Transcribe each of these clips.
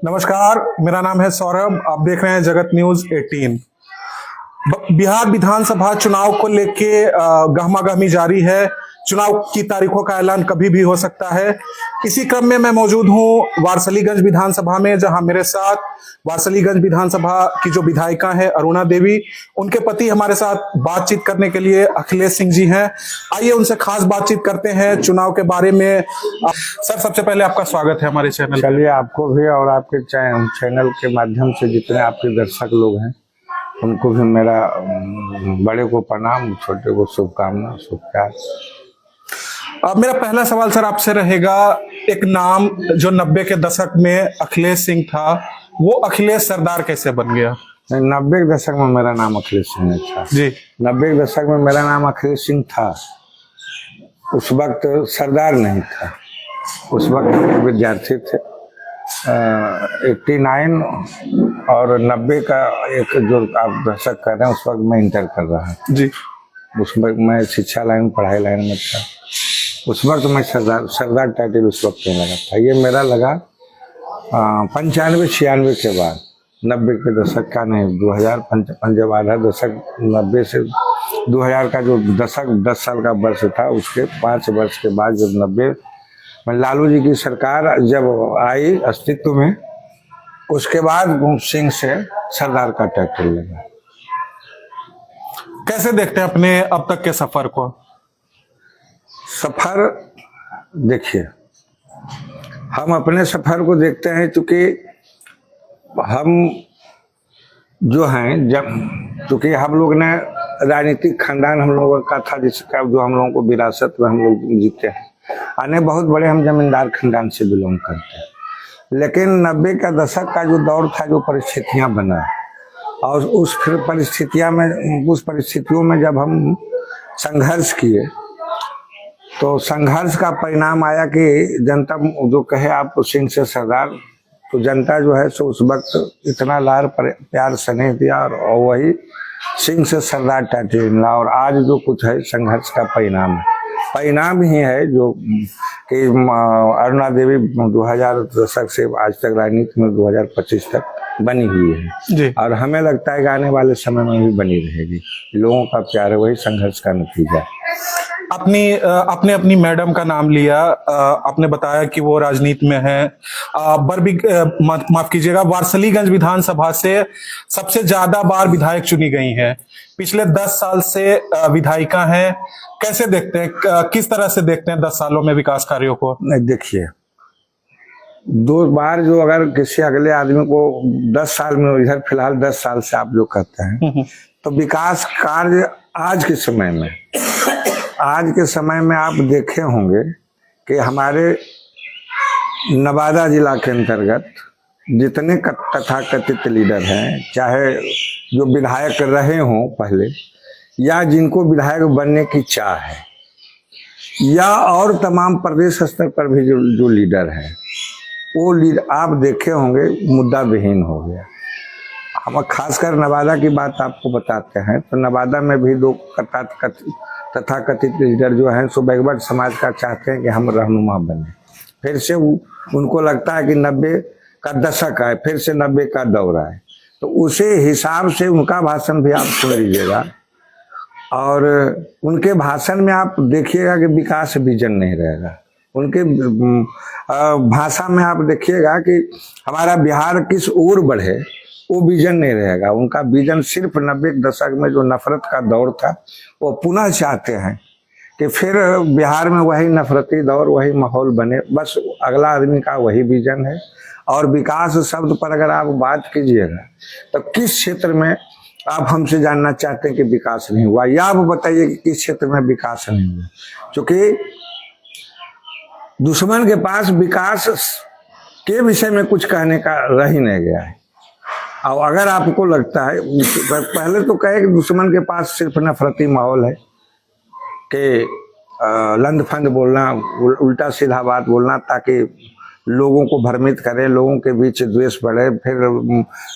नमस्कार, मेरा नाम है सौरभ। आप देख रहे हैं जगत न्यूज 18। बिहार विधानसभा चुनाव को लेके गहमागहमी जारी है। चुनाव की तारीखों का ऐलान कभी भी हो सकता है। इसी क्रम में मैं मौजूद हूं वारसलीगंज विधानसभा में, जहां मेरे साथ वारसलीगंज विधानसभा की जो विधायिका है अरुणा देवी, उनके पति हमारे साथ बातचीत करने के लिए अखिलेश सिंह जी हैं। आइए उनसे खास बातचीत करते हैं चुनाव के बारे में। सर, सबसे पहले आपका स्वागत है हमारे चैनल। चलिए, आपको भी और आपके चैनल के माध्यम से जितने आपके दर्शक लोग हैं उनको भी मेरा बड़े को प्रणाम, छोटे को शुभकामना, शुभ प्यार। अब मेरा पहला सवाल सर आपसे रहेगा, एक नाम जो 90 के दशक में अखिलेश सिंह था, वो अखिलेश सरदार कैसे बन गया? 90 के दशक में मेरा नाम अखिलेश सिंह नहीं था जी। 90 के दशक में मेरा नाम अखिलेश सिंह था। उस वक्त सरदार नहीं था। उस वक्त हम विद्यार्थी थे। 89 और 90 का एक जो आप दशक कर रहे हैं, उस वक्त मैं इंटर कर रहा था जी। उस वक्त मैं शिक्षा लाइन, पढ़ाई लाइन में था। उस वक्त मैं सरदार टाइटल उस वक्त नहीं लगा था। ये मेरा लगा 95-96 के बाद, 90 के दशक का नहीं, 2005 जब आधा दशक 90 से 2000 का जो दशक 10 साल का वर्ष था, उसके 5 वर्ष के बाद जब 90 में लालू जी की सरकार जब आई अस्तित्व में, उसके बाद सिंह से सरदार का टाइटल लगा। कैसे देखते हैं अपने अब तक के सफर को? सफर देखिए, हम अपने सफर को देखते हैं क्योंकि हम जो हैं, जब क्योंकि हम लोग ने राजनीतिक खानदान हम लोगों का था, जिसका जो हम लोगों को विरासत में हम लोग जीते हैं। आने बहुत बड़े हम जमींदार खानदान से बिलोंग करते हैं। लेकिन 90 का दशक का जो दौर था, जो परिस्थितियां बना, और उस परिस्थितियों में जब हम संघर्ष किए, तो संघर्ष का परिणाम आया कि जनता जो कहे आप सिंह से सरदार, तो जनता जो है सो उस वक्त इतना लार प्यार स्नेह दिया और वही सिंह से सरदार टाइटल मिला। और आज जो कुछ है संघर्ष का परिणाम ही है जो कि अरुणा देवी 2000 दशक से आज तक राजनीति में 2025 तक बनी हुई है जी। और हमें लगता है कि आने वाले समय में भी बनी रहेगी। लोगों का प्यार है, वही संघर्ष का नतीजा है। आपने अपनी मैडम का नाम लिया। आपने बताया कि वो राजनीति में है। माफ कीजिएगा, वारसलीगंज विधानसभा से सबसे ज्यादा बार विधायक चुनी गई हैं। पिछले 10 साल से विधायिका हैं। कैसे देखते हैं, किस तरह से देखते हैं 10 सालों में विकास कार्यों को? नहीं, देखिए, 2 बार जो अगर किसी अगले आदमी को 10 साल में, इधर फिलहाल 10 साल से आप जो कहते हैं, तो विकास कार्य आज के समय में आप देखे होंगे कि हमारे नवादा जिला के अंतर्गत जितने तथाकथित लीडर हैं, चाहे जो विधायक रहे हों पहले, या जिनको विधायक बनने की चाह है, या और तमाम प्रदेश स्तर पर भी जो लीडर हैं, वो लीडर आप देखे होंगे मुद्दा विहीन हो गया। हम खासकर नवादा की बात आपको बताते हैं, तो नवादा में भी 2 तथाकथित लीडर जो हैं सो बैकवर्ड समाज का चाहते हैं कि हम रहनुमा बने। फिर से उनको लगता है कि 90 का दशक आए, फिर से 90 का दौर आए, तो उसी हिसाब से उनका भाषण भी आप सुन लीजिएगा। और उनके भाषण में आप देखिएगा कि विकास विजन नहीं रहेगा। उनके भाषा में आप देखिएगा कि हमारा बिहार किस ओर बढ़े, वो विजन नहीं रहेगा। उनका विजन सिर्फ 90 के दशक में जो नफरत का दौर था, वो पुनः चाहते हैं कि फिर बिहार में वही नफरती दौर, वही माहौल बने। बस अगला आदमी का वही विजन है। और विकास शब्द पर अगर आप बात कीजिएगा, तो किस क्षेत्र में आप हमसे जानना चाहते हैं कि विकास नहीं हुआ, या आप बताइए कि किस क्षेत्र में विकास नहीं हुआ? क्योंकि दुश्मन के पास विकास के विषय में कुछ कहने का रह ही नहीं गया है। और अगर आपको लगता है, पहले तो कहे कि दुश्मन के पास सिर्फ नफरती माहौल है, कि लंद-फंद बोलना, उल्टा सीधा बात बोलना, ताकि लोगों को भ्रमित करे, लोगों के बीच द्वेष बढ़े, फिर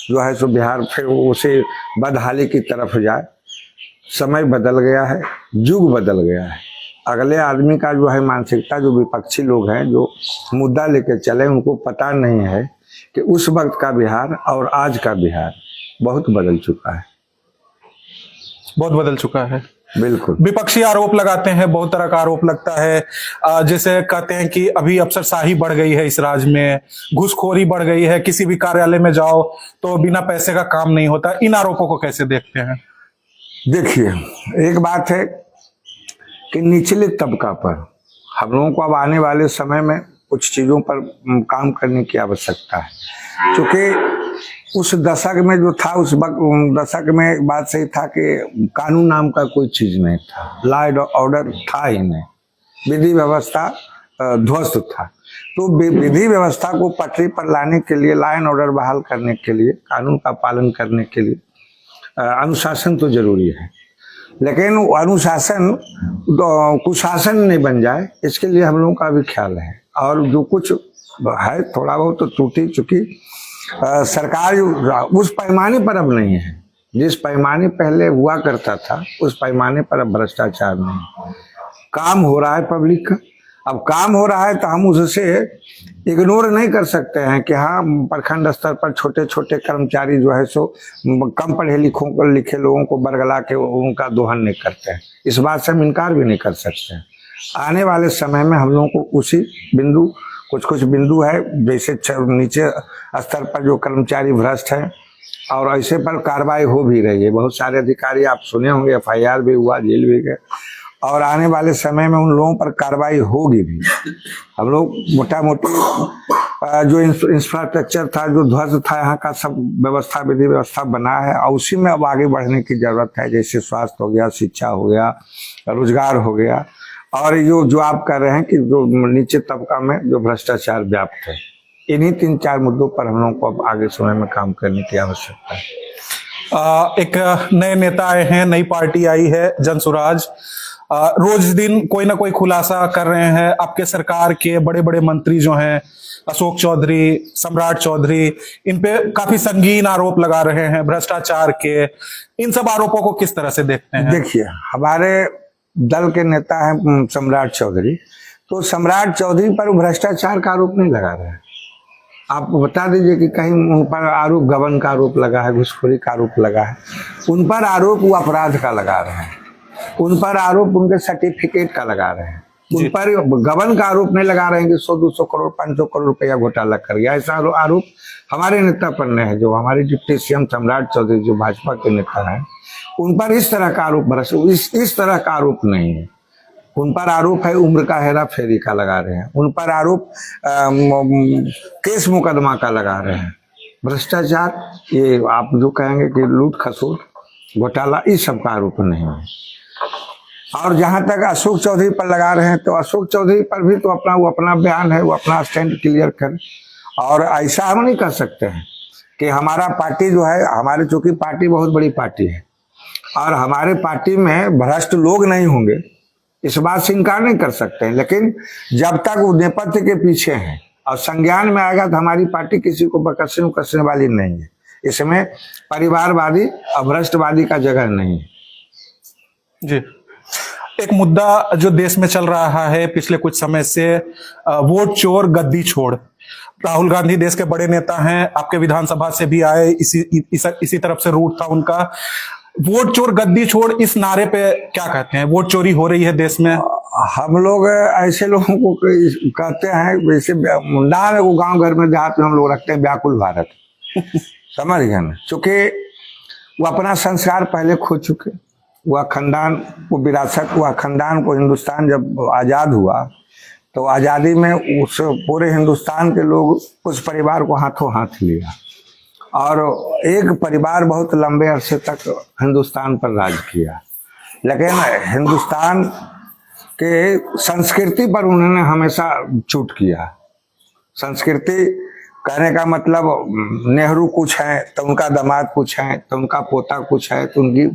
जो है सो बिहार फिर उसे बदहाली की तरफ जाए। समय बदल गया है, युग बदल गया है। अगले आदमी का जो है मानसिकता, जो विपक्षी लोग हैं जो मुद्दा लेके चले, उनको पता नहीं है कि उस वक्त का बिहार और आज का बिहार बहुत बदल चुका है, बहुत बदल चुका है। बिल्कुल। विपक्षी आरोप लगाते हैं, बहुत तरह का आरोप लगता है। जैसे कहते हैं कि अभी अफसरशाही बढ़ गई है इस राज्य में, घूसखोरी बढ़ गई है, किसी भी कार्यालय में जाओ तो बिना पैसे का काम नहीं होता। इन आरोपों को कैसे देखते हैं? देखिए, एक बात है कि निचले तबका पर हम लोगों को अब आने वाले समय में कुछ चीजों पर काम करने की आवश्यकता है, क्योंकि उस दशक में जो था, उस दशक में एक बात सही था कि कानून नाम का कोई चीज नहीं था, लॉ एंड ऑर्डर था ही नहीं, विधि व्यवस्था ध्वस्त था। तो विधि व्यवस्था को पटरी पर लाने के लिए, लॉ एंड ऑर्डर बहाल करने के लिए, कानून का पालन करने के लिए अनुशासन तो जरूरी है, लेकिन अनुशासन कुशासन नहीं बन जाए, इसके लिए हम लोगों का भी ख्याल है। और जो कुछ है थोड़ा बहुत तो टूटी चुकी सरकार उस पैमाने पर अब नहीं है, जिस पैमाने पहले हुआ करता था उस पैमाने पर अब भ्रष्टाचार नहीं। काम हो रहा है पब्लिक का, अब काम हो रहा है तो हम उससे इग्नोर नहीं कर सकते हैं कि हाँ, प्रखंड स्तर पर छोटे छोटे कर्मचारी जो है सो कम पढ़े लिखे लोगों को बरगला के उनका दोहन नहीं करते हैं, इस बात से हम इनकार भी नहीं कर सकते हैं। आने वाले समय में हम लोगों को उसी बिंदु, कुछ बिंदु है जैसे नीचे स्तर पर जो कर्मचारी भ्रष्ट है, और ऐसे पर कार्रवाई हो भी रही है। बहुत सारे अधिकारी आप सुने होंगे, FIR भी हुआ, जेल भी गए, और आने वाले समय में उन लोगों पर कार्रवाई होगी भी। हम लोग मोटा मोटी जो इंफ्रास्ट्रक्चर था, जो ध्वस्त था, यहाँ का सब व्यवस्था, विधि व्यवस्था बना है, और उसी में अब आगे बढ़ने की जरूरत है। जैसे स्वास्थ्य हो गया, शिक्षा हो गया, रोजगार हो गया, और जो आप कर रहे हैं कि जो नीचे तबका में जो भ्रष्टाचार व्याप्त है, इन्हीं 3-4 मुद्दों पर हम लोगों को अब आगे समय में काम करने की आवश्यकता है। एक नए नेता आए हैं, नई पार्टी आई है जनसुराज, रोज दिन कोई ना कोई खुलासा कर रहे हैं। आपके सरकार के बड़े बड़े मंत्री जो हैं, अशोक चौधरी, सम्राट चौधरी, इन पे काफी संगीन आरोप लगा रहे हैं भ्रष्टाचार के। इन सब आरोपों को किस तरह से देखते हैं? देखिए, हमारे दल के नेता हैं सम्राट चौधरी, तो सम्राट चौधरी पर भ्रष्टाचार का आरोप नहीं लगा रहे हैं। आप बता दीजिए कि कहीं उन पर आरोप गबन का आरोप लगा है, घूसखोरी का आरोप लगा है। उन पर आरोप वो अपराध का लगा रहे हैं, उन पर आरोप उनके सर्टिफिकेट का लगा रहे हैं, उन पर गबन का आरोप नहीं लगा रहे हैं कि 100-200 करोड़ 500 करोड़ रुपया घोटाला कर गया। ऐसा आरोप हमारे नेता पर नहीं है। जो हमारे डिप्टी CM सम्राट चौधरी जो भाजपा के नेता हैं, उन पर इस तरह का आरोप इस तरह का आरोप नहीं है। उन पर आरोप है उम्र का हेरा फेरी का लगा रहे हैं, उन पर आरोप केस मुकदमा का लगा रहे हैं। भ्रष्टाचार, ये आप जो कहेंगे कि लूट खसोट घोटाला, इस सब का आरोप नहीं है। और जहां तक अशोक चौधरी पर लगा रहे हैं, तो अशोक चौधरी पर भी तो वो अपना बयान है, वो अपना स्टैंड क्लियर कर। और ऐसा हम नहीं कर सकते हैं कि हमारा पार्टी जो है, हमारे चूंकि पार्टी बहुत बड़ी पार्टी है और हमारे पार्टी में भ्रष्ट लोग नहीं होंगे, इस बात से इनकार नहीं कर सकते हैं। लेकिन जब तक वो नेपथ्य के पीछे हैं और संज्ञान में आएगा, तो हमारी पार्टी किसी को बकसने वाली नहीं है। इसमें परिवारवादी और भ्रष्टवादी का जगह नहीं है। जी, एक मुद्दा जो देश में चल रहा है पिछले कुछ समय से, वोट चोर गद्दी छोड़। राहुल गांधी देश के बड़े नेता हैं, आपके विधानसभा से भी आए, इसी तरफ से रूट था उनका। वोट चोर गद्दी छोड़, इस नारे पे क्या कहते हैं? वोट चोरी हो रही है देश में। हम लोग ऐसे लोगों को कहते हैं, वैसे नाम है वो गांव घर में देहात में हम लोग रखते हैं, व्याकुल भारत। समझ गए ना? चूंकि वो अपना संस्कार पहले खो चुके, वह खानदान को विरासत, वह खानदान को, हिंदुस्तान जब आज़ाद हुआ तो आज़ादी में उस पूरे हिंदुस्तान के लोग उस परिवार को हाथों हाथ लिया, और एक परिवार बहुत लंबे अरसे तक हिंदुस्तान पर राज किया। लेकिन हिंदुस्तान के संस्कृति पर उन्होंने हमेशा चूट किया। संस्कृति कहने का मतलब, नेहरू कुछ है तो उनका दामाद कुछ है, तो उनका पोता कुछ है, तो उनकी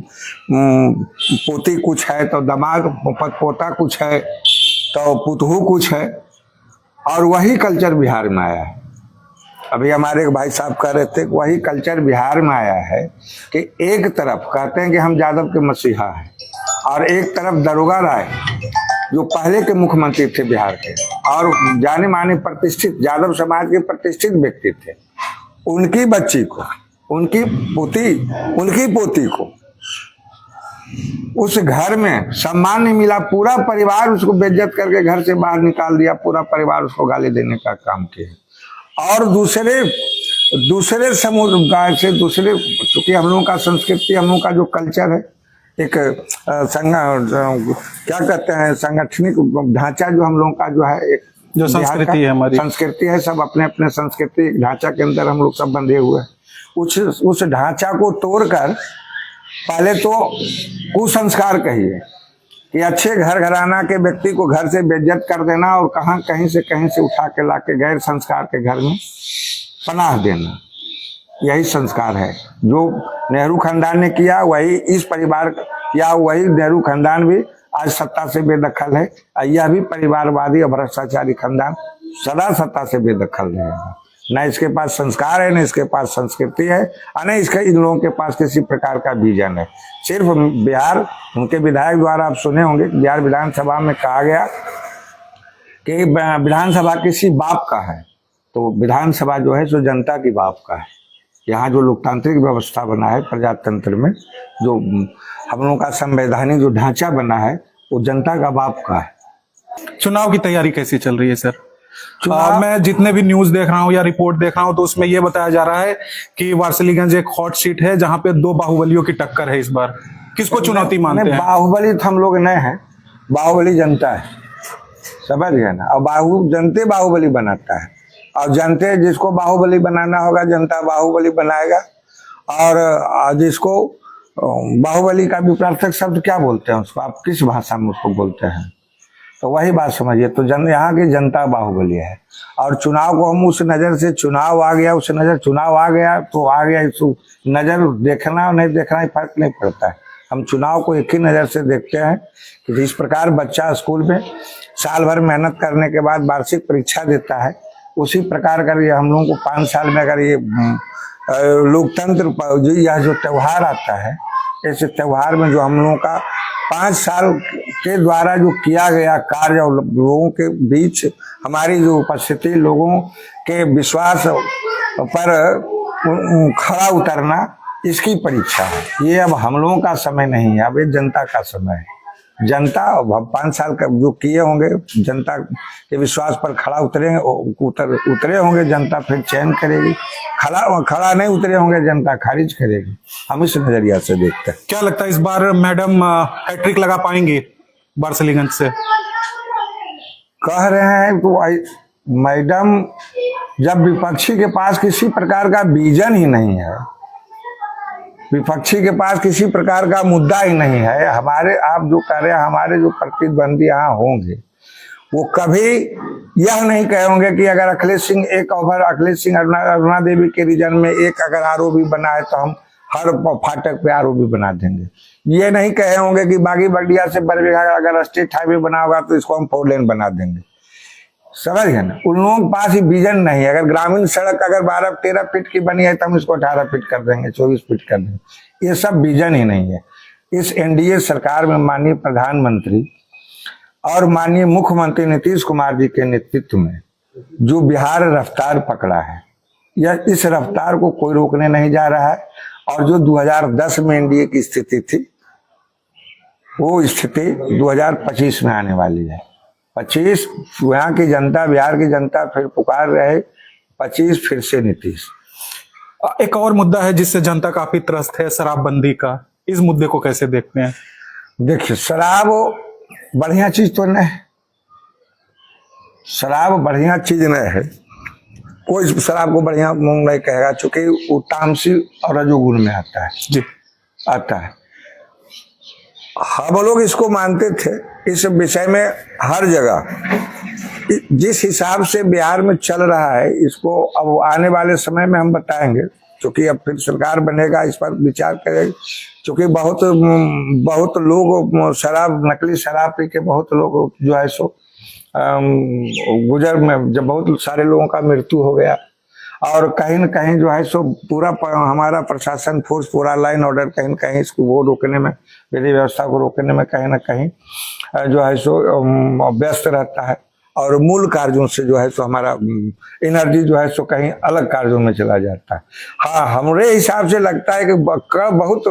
पोती कुछ है, तो दामाद पोता कुछ है, तो पुतहू कुछ है। और वही कल्चर बिहार में आया है। अभी हमारे एक भाई साहब कह रहे थे, वही कल्चर बिहार में आया है कि एक तरफ कहते हैं कि हम यादव के मसीहा हैं, और एक तरफ दरोगा राय जो पहले के मुख्यमंत्री थे बिहार के और जाने माने प्रतिष्ठित यादव समाज के प्रतिष्ठित व्यक्ति थे, उनकी बच्ची को, उनकी पोती को उस घर में सम्मान नहीं मिला। पूरा परिवार उसको बेइज्जत करके घर से बाहर निकाल दिया, पूरा परिवार उसको गाली देने का काम किया। और दूसरे समुदाय से दूसरे, क्योंकि हम लोगों का संस्कृति, हम लोगों का जो कल्चर है, एक क्या कहते हैं संगठनिक ढांचा जो हम लोगों का जो है, एक जो संस्कृति है, हमारी संस्कृति है, सब अपने अपने सांस्कृतिक ढांचा के अंदर हम लोग सब बंधे हुए हैं। उस ढांचा को तोड़कर पहले तो कुसंस्कार कहिए कि अच्छे घर घराना के व्यक्ति को घर से बेइज्जत कर देना और कहीं से उठा के लाके गैर संस्कार के घर में पनाह देना, यही संस्कार है जो नेहरू खानदान ने किया। वही इस परिवार या वही नेहरू खानदान भी आज सत्ता से बेदखल है। यह भी परिवारवादी और भ्रष्टाचारी खानदान सदा सत्ता से बेदखल रहेगा। न इसके पास संस्कार है, न इसके पास संस्कृति है, और न इसके इन लोगों के पास किसी प्रकार का विजन है। सिर्फ बिहार, उनके विधायक द्वारा आप सुने होंगे, बिहार विधानसभा में कहा गया कि विधानसभा किसी बाप का है, तो विधानसभा जो है सो जनता की बाप का है। यहाँ जो लोकतांत्रिक व्यवस्था बना है प्रजातंत्र में, जो हम लोगों का संवैधानिक जो ढांचा बना है, वो जनता का बाप का है। चुनाव की तैयारी कैसी चल रही है सर? मैं जितने भी न्यूज देख रहा हूँ या रिपोर्ट देख रहा हूँ, तो उसमें यह बताया जा रहा है कि वारसिलीगंज एक हॉट सीट है जहां पे 2 बाहुबलियों की टक्कर है। इस बार किसको चुनौती मानते हैं? बाहुबली तो हम लोग नहीं है, बाहुबली जनता है, समझ गए ना। और जनते बाहुबली बनाता है, और जनते जिसको बाहुबली बनाना होगा जनता बाहुबली बनाएगा। और जिसको बाहुबली का विपरीत शब्द क्या बोलते हैं उसको, आप किस भाषा में उसको बोलते हैं, तो वही बात समझिए। तो यहाँ की जनता बाहुबली है। और चुनाव को हम उस नज़र से, चुनाव आ गया तो आ गया, इस नज़र देखना नहीं देखना फर्क नहीं पड़ता है। हम चुनाव को एक ही नज़र से देखते हैं कि जिस प्रकार बच्चा स्कूल में साल भर मेहनत करने के बाद वार्षिक परीक्षा देता है, उसी प्रकार अगर ये हम लोगों को 5 साल में अगर ये लोकतंत्र यह जो त्यौहार आता है, ऐसे त्यौहार में जो हम लोगों का 5 साल के द्वारा जो किया गया कार्य और लोगों के बीच हमारी जो उपस्थिति, लोगों के विश्वास पर खड़ा उतरना, इसकी परीक्षा है। ये अब हम लोगों का समय नहीं है, अब ये जनता का समय है। जनता अब 5 साल का जो किए होंगे, जनता के विश्वास पर खड़ा उतरे होंगे, जनता फिर चयन करेगी। खड़ा नहीं उतरे होंगे, जनता खारिज करेगी। हम इस नजरिया से देखते हैं। क्या लगता है इस बार मैडम हैट्रिक लगा पाएंगी वारसिलीगंज से? कह रहे हैं तो मैडम, जब विपक्षी के पास किसी प्रकार का विजन ही नहीं है, विपक्षी के पास किसी प्रकार का मुद्दा ही नहीं है, हमारे आप जो कह रहे हैं हमारे जो प्रतिद्वंदी यहाँ होंगे, वो कभी यह नहीं कहेंगे कि अगर अखिलेश सिंह अरुणा देवी के रीजन में एक अगर आरओबी बना है तो हम हर फाटक पे आरओबी बना देंगे। ये नहीं कहे होंगे कि बागी बगड़िया से बरबीघा अगर स्टेट हाईवे बना होगा तो इसको हम 4 लेन बना देंगे। समझ गए ना, उन लोगों के पास ही विजन नहीं है। अगर ग्रामीण सड़क अगर 12-13 फीट की बनी है तो हम इसको 18 फीट कर देंगे, 24 फीट कर देंगे। ये सब विजन ही नहीं है। इस एनडीए सरकार में माननीय प्रधानमंत्री और माननीय मुख्यमंत्री नीतीश कुमार जी के नेतृत्व में जो बिहार रफ्तार पकड़ा है, यह इस रफ्तार को कोई रोकने नहीं जा रहा है। और जो 2010 में एनडीए की स्थिति थी, वो स्थिति 2025 में आने वाली है। 25 यहाँ की जनता, बिहार की जनता फिर पुकार रहे 25 फिर से नीतीश। एक और मुद्दा है जिससे जनता काफी त्रस्त है, शराबबंदी का। इस मुद्दे को कैसे देखते हैं? देखिए, शराब बढ़िया चीज तो नहीं है, शराब बढ़िया चीज नहीं है। कोई शराब को बढ़िया नहीं कहेगा, चूंकि वो तामसी और रजोगुण में आता है जी, आता है। हम लोग इसको मानते थे। इस विषय में हर जगह जिस हिसाब से बिहार में चल रहा है, इसको अब आने वाले समय में हम बताएंगे, क्योंकि अब फिर सरकार बनेगा, इस पर विचार करेगी। क्योंकि बहुत लोग शराब, नकली शराब पी के बहुत लोग जो है सो गुजर में जब बहुत सारे लोगों का मृत्यु हो गया। और कहीं न कहीं जो है सो पूरा हमारा प्रशासन फोर्स, पूरा लाइन ऑर्डर कहीं न कहीं इसको वो रोकने में, विधि व्यवस्था को रोकने में कहीं न कहीं जो है सो व्यस्त रहता है। और मूल कार्यों से जो है सो हमारा एनर्जी जो है सो कहीं अलग कार्यों में चला जाता है। हाँ, हमारे हिसाब से लगता है कि बहुत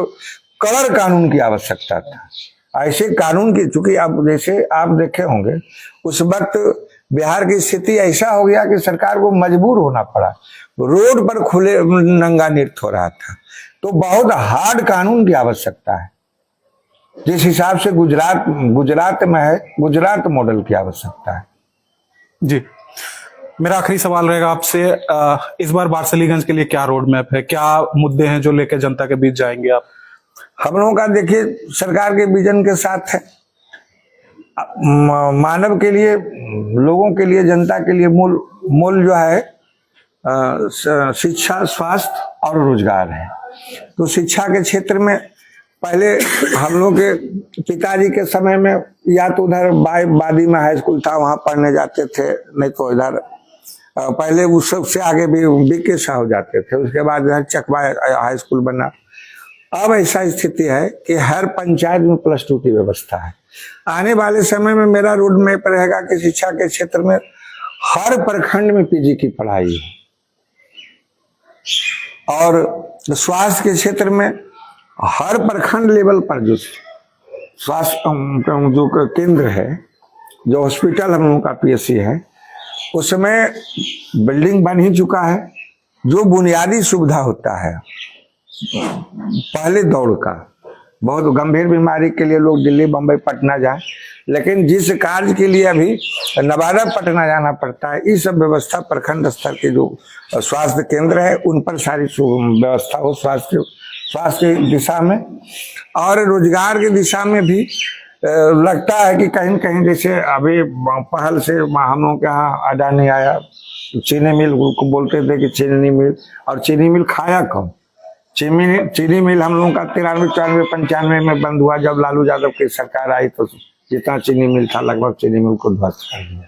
कड़क कानून की आवश्यकता था। ऐसे कानून की, चूंकि अब जैसे आप देखे होंगे उस वक्त बिहार की स्थिति ऐसा हो गया कि सरकार को मजबूर होना पड़ा, रोड पर खुले नंगा नृत्य हो रहा था। तो बहुत हार्ड कानून की आवश्यकता है, जिस हिसाब से गुजरात में है, गुजरात मॉडल की आवश्यकता है। जी, मेरा आखिरी सवाल रहेगा आपसे, इस बार बारसलीगंज के लिए क्या रोड मैप है, क्या मुद्दे हैं जो लेकर जनता के बीच जाएंगे आप? हम लोगों का देखिए सरकार के विजन के साथ है, मानव के लिए, लोगों के लिए, जनता के लिए मूल जो है शिक्षा, स्वास्थ्य और रोजगार है। तो शिक्षा के क्षेत्र में पहले हम लोग के पिताजी के समय में या तो उधर बादी में हाई स्कूल था, वहां पढ़ने जाते थे, नहीं तो इधर पहले उस सबसे आगे भी बीके साहू जाते थे, उसके बाद इधर चकवा हाई स्कूल बना। अब ऐसा स्थिति है कि हर पंचायत में +2 की व्यवस्था है। आने वाले समय में मेरा रोड मैप रहेगा कि शिक्षा के क्षेत्र में हर प्रखंड में PG की पढ़ाई है, और स्वास्थ्य के क्षेत्र में हर प्रखंड लेवल पर जो स्वास्थ्य जो केंद्र है, जो हॉस्पिटल हम लोगों का PSC है, उसमें बिल्डिंग बन ही चुका है। जो बुनियादी सुविधा होता है पहले दौर का, बहुत गंभीर बीमारी के लिए लोग दिल्ली, बम्बई, पटना जाए, लेकिन जिस कार्य के लिए अभी नवादा, पटना जाना पड़ता है, ये सब व्यवस्था प्रखंड स्तर के जो स्वास्थ्य केंद्र है उन पर सारी व्यवस्था हो, स्वास्थ्य की दिशा में। और रोजगार की दिशा में भी लगता है कि कहीं कहीं, जैसे अभी पहल से हम लोग के यहाँ अडानी आया, चीनी मिल को बोलते थे कि चीनी मिल, और चीनी मिल खाया कम। चीनी मिल हम लोगों का 93, 94, 95 में बंद हुआ, जब लालू यादव की सरकार आई तो जितना चीनी मिल था लगभग चीनी मिल को ध्वस्त कर दिया,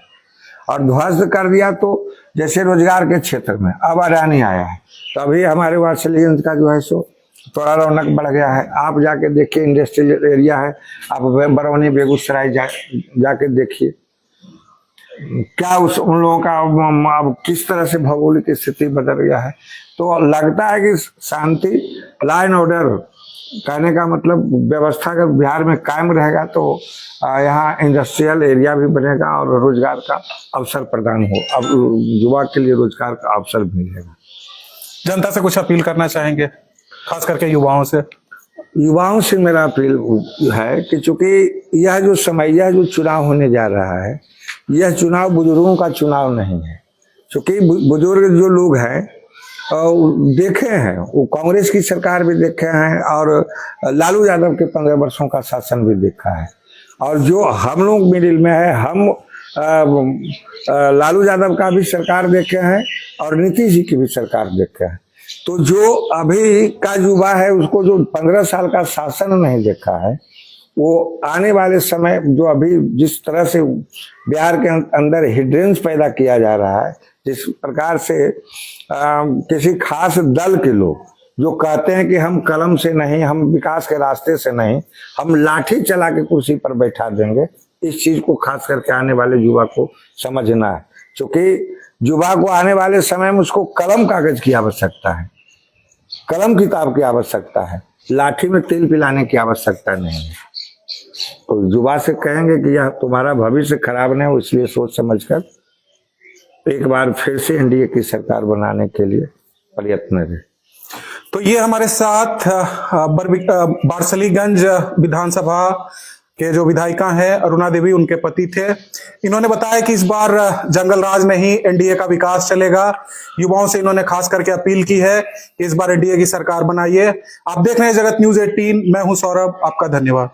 और ध्वस्त कर दिया तो जैसे रोजगार के क्षेत्र में अब अडानी आया है, तो अभी हमारे बारसलीगंज का जो है सो थोड़ा रौनक बढ़ गया है। आप जाके देखिए, इंडस्ट्रियल एरिया है, आप बरौनी, बेगूसराय जाके देखिए क्या उन लोगों का अब किस तरह से भौगोलिक स्थिति बदल गया है। तो लगता है कि शांति, लाइन ऑर्डर कहने का मतलब व्यवस्था अगर बिहार में कायम रहेगा तो यहाँ इंडस्ट्रियल एरिया भी बनेगा और रोजगार का अवसर प्रदान हो, अब युवा के लिए रोजगार का अवसर मिलेगा। जनता से कुछ अपील करना चाहेंगे, खास करके युवाओं से? युवाओं से मेरा अपील है कि चूंकि यह जो समय, यह जो चुनाव होने जा रहा है, यह चुनाव बुजुर्गों का चुनाव नहीं है। चूंकि बुजुर्ग जो लोग हैं देखे हैं, वो कांग्रेस की सरकार भी देखे हैं और लालू यादव के 15 वर्षों का शासन भी देखा है, और जो हम लोग मिडिल में है, हम लालू यादव का भी सरकार देखे हैं और नीतीश जी की भी सरकार देखे हैं। तो जो अभी का युवा है, उसको जो 15 साल का शासन नहीं देखा है, वो आने वाले समय जो अभी जिस तरह से बिहार के अंदर हिड्रेंस पैदा किया जा रहा है, जिस प्रकार से किसी खास दल के लोग जो कहते हैं कि हम कलम से नहीं, हम विकास के रास्ते से नहीं, हम लाठी चला के कुर्सी पर बैठा देंगे, इस चीज को खास करके आने वाले युवा को समझना है। क्योंकि युवा को आने वाले समय में उसको कलम कागज की आवश्यकता है, कलम किताब की आवश्यकता है, लाठी में तेल पिलाने की आवश्यकता नहीं है। तो युवा से कहेंगे कि यह तुम्हारा भविष्य खराब नहीं हो, इसलिए सोच समझकर एक बार फिर से NDA की सरकार बनाने के लिए प्रयत्न रहे। तो ये हमारे साथ बारसलीगंज विधानसभा के जो विधायिका हैं अरुणा देवी, उनके पति थे। इन्होंने बताया कि इस बार जंगल राज में ही NDA का विकास चलेगा। युवाओं से इन्होंने खास करके अपील की है कि इस बार NDA की सरकार बनाइए। आप देख रहे हैं जगत न्यूज 18, मैं हूं सौरभ, आपका धन्यवाद।